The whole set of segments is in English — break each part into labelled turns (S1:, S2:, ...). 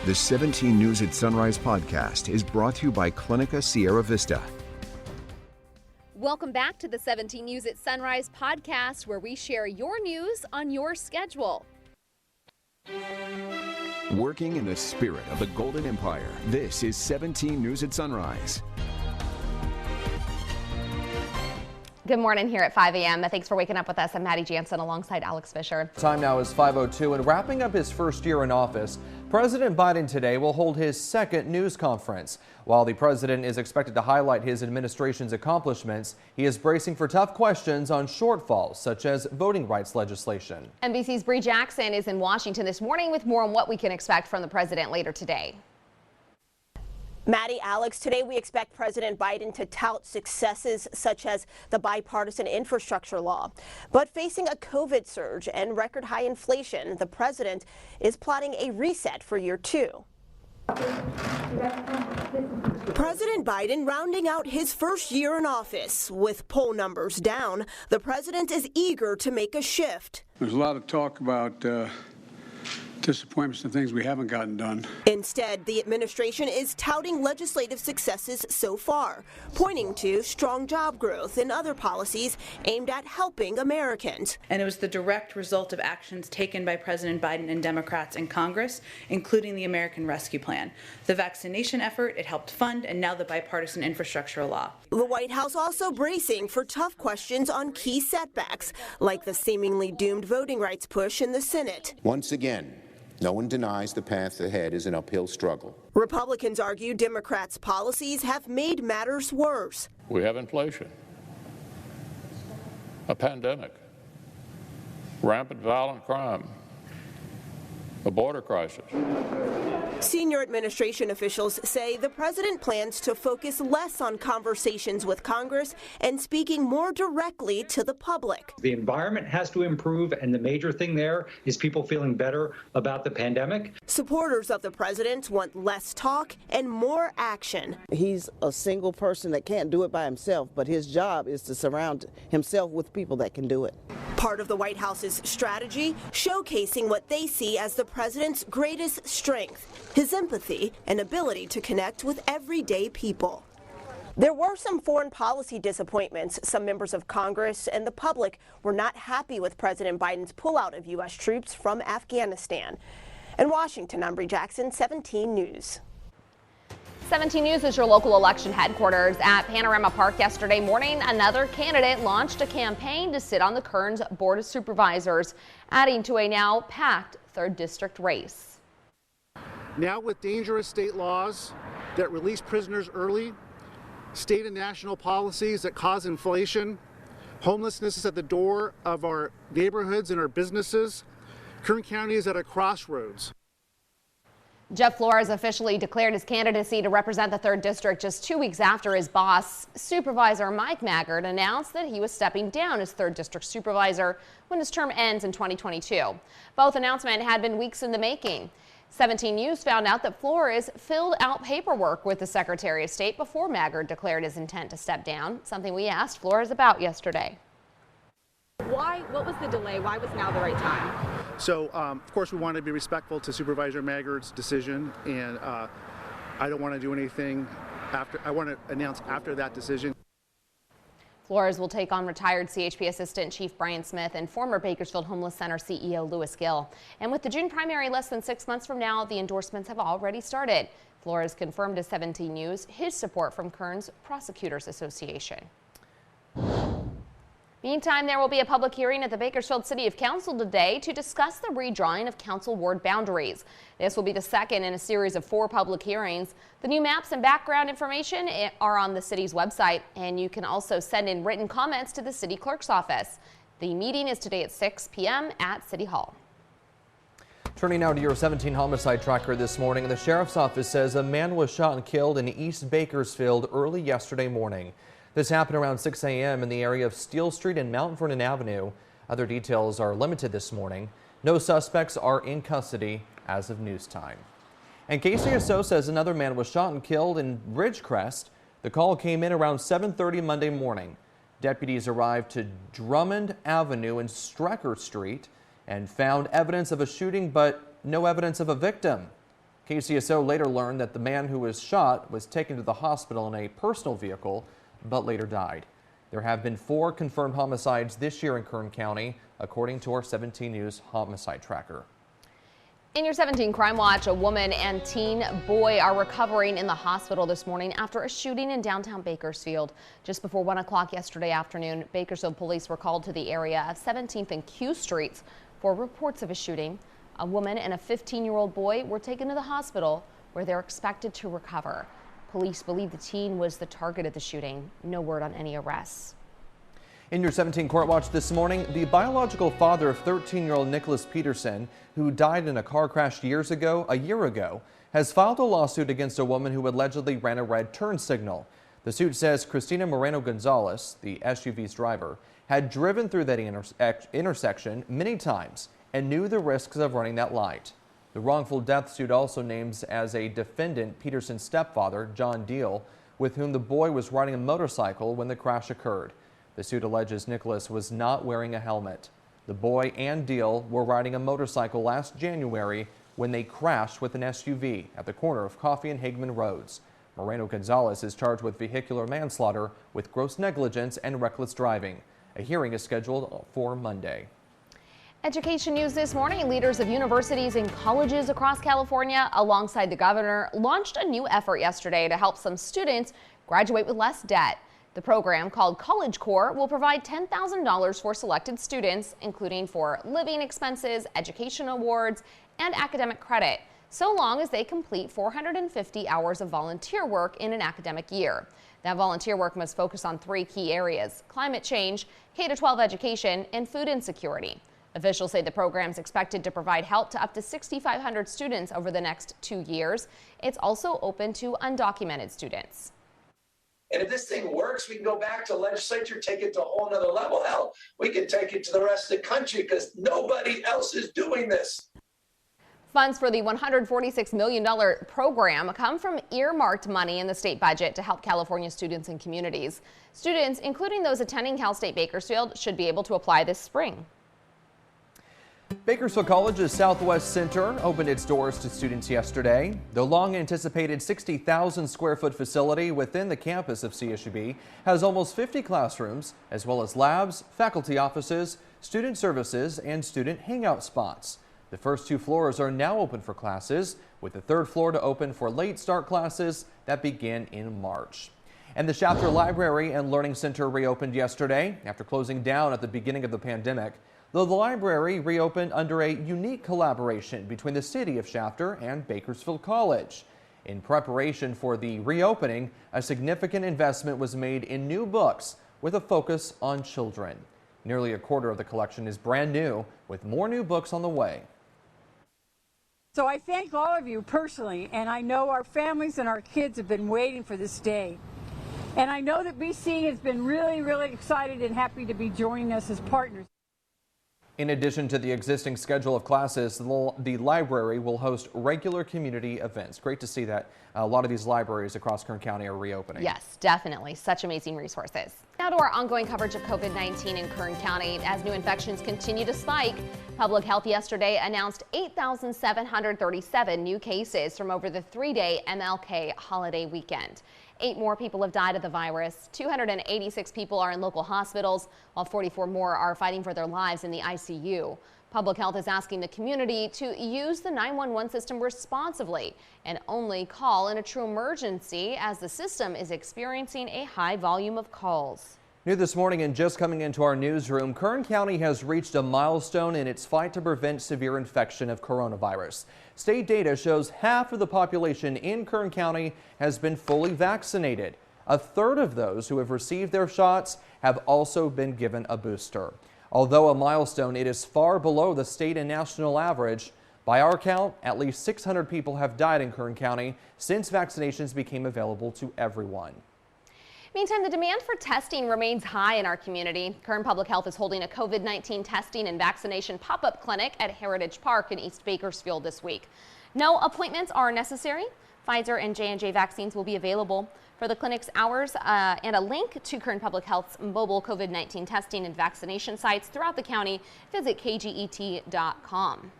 S1: The 17 News at Sunrise podcast is brought to you by Clinica Sierra Vista.
S2: Welcome back to the 17 News at Sunrise podcast, where we share your news on your schedule.
S1: Working in the spirit of the Golden Empire, this is 17 News at Sunrise.
S3: Good morning here at 5 a.m. Thanks for waking up with us. I'm Maddie Jansen alongside Alex Fisher.
S4: Time now is 5:02, and wrapping up his first year in office, President Biden today will hold his second news conference. While the president is expected to highlight his administration's accomplishments, he is bracing for tough questions on shortfalls such as voting rights legislation.
S3: NBC's Bree Jackson is in Washington this morning with more on what we can expect from the president later today.
S5: Maddie, Alex, today we expect President Biden to tout successes such as the bipartisan infrastructure law. But facing a COVID surge and record high inflation, the president is plotting a reset for year two. President Biden rounding out his first year in office. With poll numbers down, the president is eager to make a shift.
S6: There's a lot of talk about disappointments and things we haven't gotten done.
S5: Instead, the administration is touting legislative successes so far, pointing to strong job growth and other policies aimed at helping Americans.
S7: And it was the direct result of actions taken by President Biden and Democrats in Congress, including the American Rescue Plan, the vaccination effort it helped fund, and now the bipartisan infrastructure law.
S5: The White House also bracing for tough questions on key setbacks, like the seemingly doomed voting rights push in the Senate.
S8: Once again, no one denies the path ahead is an uphill struggle.
S5: Republicans argue Democrats' policies have made matters worse.
S9: We have inflation, a pandemic, rampant violent crime, a border crisis.
S5: Senior administration officials say the president plans to focus less on conversations with Congress and speaking more directly to the public.
S10: The environment has to improve, and the major thing there is people feeling better about the pandemic.
S5: Supporters of the president want less talk and more action.
S11: He's a single person that can't do it by himself, but his job is to surround himself with people that can do it.
S5: Part of the White House's strategy, showcasing what they see as the president's greatest strength, his empathy and ability to connect with everyday people. There were some foreign policy disappointments. Some members of Congress and the public were not happy with President Biden's pullout of U.S. troops from Afghanistan. In Washington, I'm Bree Jackson, 17 News.
S3: 17 News is your local election headquarters. At Panorama Park yesterday morning, another candidate launched a campaign to sit on the Kern's Board of Supervisors, adding to a now packed 3rd District race.
S12: Now with dangerous state laws that release prisoners early, state and national policies that cause inflation, homelessness is at the door of our neighborhoods and our businesses, Kern County is at a crossroads.
S3: Jeff Flores officially declared his candidacy to represent the 3rd District just 2 weeks after his boss, Supervisor Mike Maggard, announced that he was stepping down as 3rd District Supervisor when his term ends in 2022. Both announcements had been weeks in the making. 17 News found out that Flores filled out paperwork with the Secretary of State before Maggard declared his intent to step down, something we asked Flores about yesterday.
S13: What was the delay? Why was now the right time?
S12: So, of course, we want to be respectful to Supervisor Maggard's decision, and I don't want to do anything after. I want to announce after that decision.
S3: Flores will take on retired CHP Assistant Chief Brian Smith and former Bakersfield Homeless Center CEO Lewis Gill. And with the June primary less than 6 months from now, the endorsements have already started. Flores confirmed to 17 News his support from Kern's Prosecutors Association. Meantime, there will be a public hearing at the Bakersfield City Council today to discuss the redrawing of council ward boundaries. This will be the second in a series of 4 public hearings. The new maps and background information are on the city's website, and you can also send in written comments to the city clerk's office. The meeting is today at 6 p.m. at City Hall.
S4: Turning now to your 17 homicide tracker this morning, the sheriff's office says a man was shot and killed in East Bakersfield early yesterday morning. This happened around 6 a.m. in the area of Steel Street and Mount Vernon Avenue. Other details are limited this morning. No suspects are in custody as of news time. And KCSO says another man was shot and killed in Ridgecrest. The call came in around 7:30 Monday morning. Deputies arrived to Drummond Avenue and Strecker Street and found evidence of a shooting, but no evidence of a victim. KCSO later learned that the man who was shot was taken to the hospital in a personal vehicle, but later died. There have been 4 confirmed homicides this year in Kern County, according to our 17 News homicide tracker.
S3: In your 17 Crime Watch, a woman and teen boy are recovering in the hospital this morning after a shooting in downtown Bakersfield. Just before 1 o'clock yesterday afternoon, Bakersfield police were called to the area of 17th and Q Streets for reports of a shooting. A woman and a 15-year-old boy were taken to the hospital where they're expected to recover. Police believe the teen was the target of the shooting. No word on any arrests.
S4: In your 17 Court Watch this morning, the biological father of 13-year-old Nicolas Peterson, who died in a car crash a year ago, has filed a lawsuit against a woman who allegedly ran a red turn signal. The suit says Cristina Moreno-Gonzalez, the SUV's driver, had driven through that intersection many times and knew the risks of running that light. The wrongful death suit also names as a defendant Peterson's stepfather, John Deal, with whom the boy was riding a motorcycle when the crash occurred. The suit alleges Nicholas was not wearing a helmet. The boy and Deal were riding a motorcycle last January when they crashed with an SUV at the corner of Coffee and Hageman Roads. Moreno-Gonzalez is charged with vehicular manslaughter with gross negligence and reckless driving. A hearing is scheduled for Monday.
S3: Education news this morning. Leaders of universities and colleges across California, alongside the governor, launched a new effort yesterday to help some students graduate with less debt. The program, called College Corps, will provide $10,000 for selected students, including for living expenses, education awards, and academic credit, so long as they complete 450 hours of volunteer work in an academic year. That volunteer work must focus on 3 key areas: climate change, K-12 education, and food insecurity. Officials say the program is expected to provide help to up to 6,500 students over the next 2 years. It's also open to undocumented students.
S14: And if this thing works, we can go back to legislature, take it to a whole nother level. Hell, we can take it to the rest of the country because nobody else is doing this.
S3: Funds for the $146 million program come from earmarked money in the state budget to help California students and communities. Students, including those attending Cal State Bakersfield, should be able to apply this spring.
S4: Bakersfield College's Southwest Center opened its doors to students yesterday. The long-anticipated 60,000 square foot facility within the campus of CSUB has almost 50 classrooms, as well as labs, faculty offices, student services, and student hangout spots. The first 2 floors are now open for classes, with the 3rd floor to open for late start classes that begin in March. And the Shafter Library and Learning Center reopened yesterday after closing down at the beginning of the pandemic. The library reopened under a unique collaboration between the city of Shafter and Bakersfield College. In preparation for the reopening, a significant investment was made in new books with a focus on children. Nearly a quarter of the collection is brand new, with more new books on the way.
S15: So I thank all of you personally, and I know our families and our kids have been waiting for this day. And I know that BC has been really, really excited and happy to be joining us as partners.
S4: In addition to the existing schedule of classes, the library will host regular community events. Great to see that a lot of these libraries across Kern County are reopening.
S3: Yes, definitely. Such amazing resources. Now to our ongoing coverage of COVID-19 in Kern County. As new infections continue to spike, Public Health yesterday announced 8,737 new cases from over the 3-day MLK holiday weekend. 8 more people have died of the virus. 286 people are in local hospitals, while 44 more are fighting for their lives in the ICU. Public Health is asking the community to use the 911 system responsibly and only call in a true emergency, as the system is experiencing a high volume of calls.
S4: New this morning and just coming into our newsroom, Kern County has reached a milestone in its fight to prevent severe infection of coronavirus. State data shows half of the population in Kern County has been fully vaccinated. A third of those who have received their shots have also been given a booster. Although a milestone, it is far below the state and national average. By our count, at least 600 people have died in Kern County since vaccinations became available to everyone.
S3: Meantime, the demand for testing remains high in our community. Kern Public Health is holding a COVID-19 testing and vaccination pop-up clinic at Heritage Park in East Bakersfield this week. No appointments are necessary. Pfizer and J&J vaccines will be available. For the clinic's hours and a link to Kern Public Health's mobile COVID-19 testing and vaccination sites throughout the county, visit kget.com.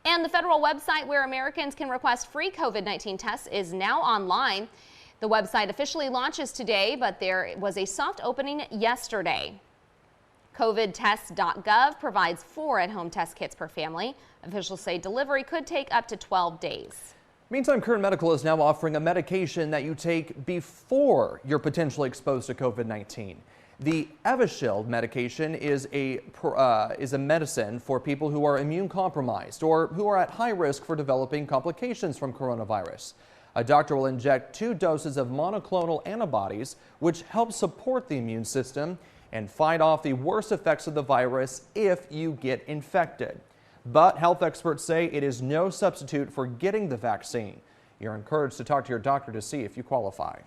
S3: And the federal website where Americans can request free COVID-19 tests is now online. The website officially launches today, but there was a soft opening yesterday. COVIDtests.gov provides 4 at-home test kits per family. Officials say delivery could take up to 12 days.
S4: Meantime, Kern Medical is now offering a medication that you take before you're potentially exposed to COVID-19. The Evishield medication is a medicine for people who are immune compromised or who are at high risk for developing complications from coronavirus. A doctor will inject 2 doses of monoclonal antibodies, which help support the immune system and fight off the worst effects of the virus if you get infected. But health experts say it is no substitute for getting the vaccine. You're encouraged to talk to your doctor to see if you qualify.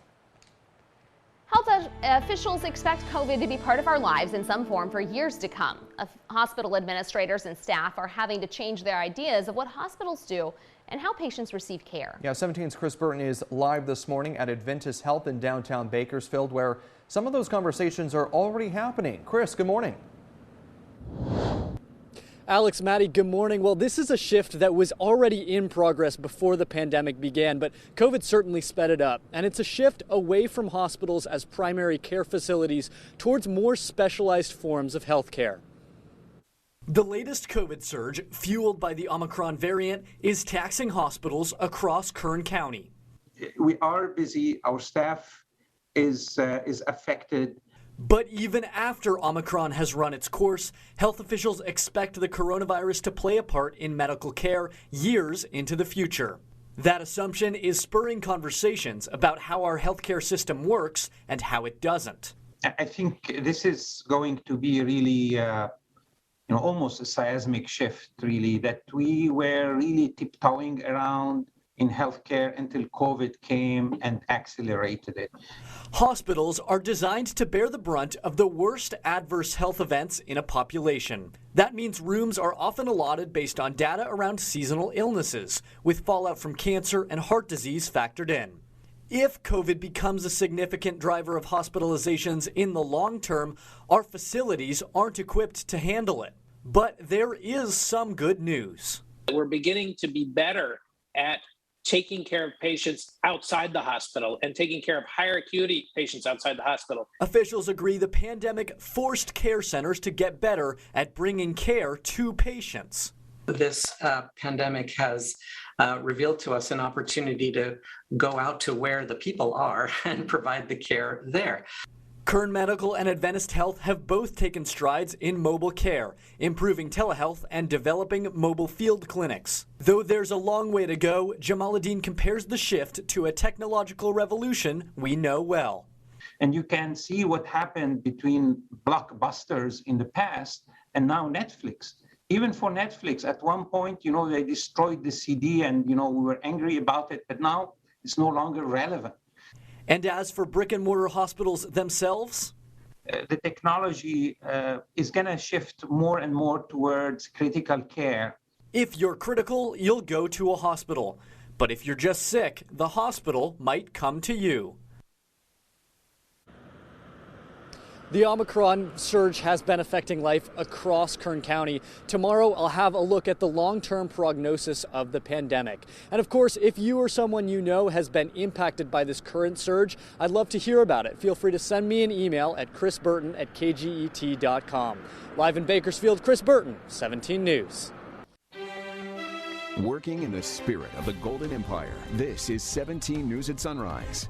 S3: Health officials expect COVID to be part of our lives in some form for years to come. Hospital administrators and staff are having to change their ideas of what hospitals do and how patients receive care.
S4: Yeah, 17's Chris Burton is live this morning at Adventist Health in downtown Bakersfield, where some of those conversations are already happening. Chris, good morning.
S16: Alex, Maddie, good morning. Well, this is a shift that was already in progress before the pandemic began, but COVID certainly sped it up. And it's a shift away from hospitals as primary care facilities towards more specialized forms of health care.
S17: The latest COVID surge, fueled by the Omicron variant, is taxing hospitals across Kern County.
S18: We are busy. Our staff is affected.
S17: But even after Omicron has run its course, health officials expect the coronavirus to play a part in medical care years into the future. That assumption is spurring conversations about how our healthcare system works and how it doesn't.
S18: I think this is going to be really, almost a seismic shift, really, that we were really tiptoeing around in healthcare until COVID came and accelerated it.
S17: Hospitals are designed to bear the brunt of the worst adverse health events in a population. That means rooms are often allotted based on data around seasonal illnesses, with fallout from cancer and heart disease factored in. If COVID becomes a significant driver of hospitalizations in the long term, our facilities aren't equipped to handle it. But there is some good news.
S19: We're beginning to be better at taking care of patients outside the hospital and taking care of higher acuity patients outside the hospital.
S17: Officials agree the pandemic forced care centers to get better at bringing care to patients.
S20: This pandemic has revealed to us an opportunity to go out to where the people are and provide the care there.
S17: Kern Medical and Adventist Health have both taken strides in mobile care, improving telehealth and developing mobile field clinics. Though there's a long way to go, Jamaluddin compares the shift to a technological revolution we know well.
S18: And you can see what happened between blockbusters in the past and now Netflix. Even for Netflix, at one point, they destroyed the CD and, we were angry about it, but now it's no longer relevant.
S17: And as for brick and mortar hospitals themselves?
S18: The technology is going to shift more and more towards critical care.
S17: If you're critical, you'll go to a hospital. But if you're just sick, the hospital might come to you.
S16: The Omicron surge has been affecting life across Kern County. Tomorrow, I'll have a look at the long-term prognosis of the pandemic. And of course, if you or someone you know has been impacted by this current surge, I'd love to hear about it. Feel free to send me an email at chrisburton@kget.com. Live in Bakersfield, Chris Burton, 17 News.
S1: Working in the spirit of the Golden Empire, this is 17 News at Sunrise.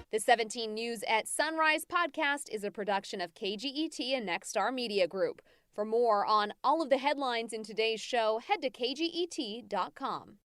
S2: The 17 News at Sunrise podcast is a production of KGET and Nexstar Media Group. For more on all of the headlines in today's show, head to kget.com.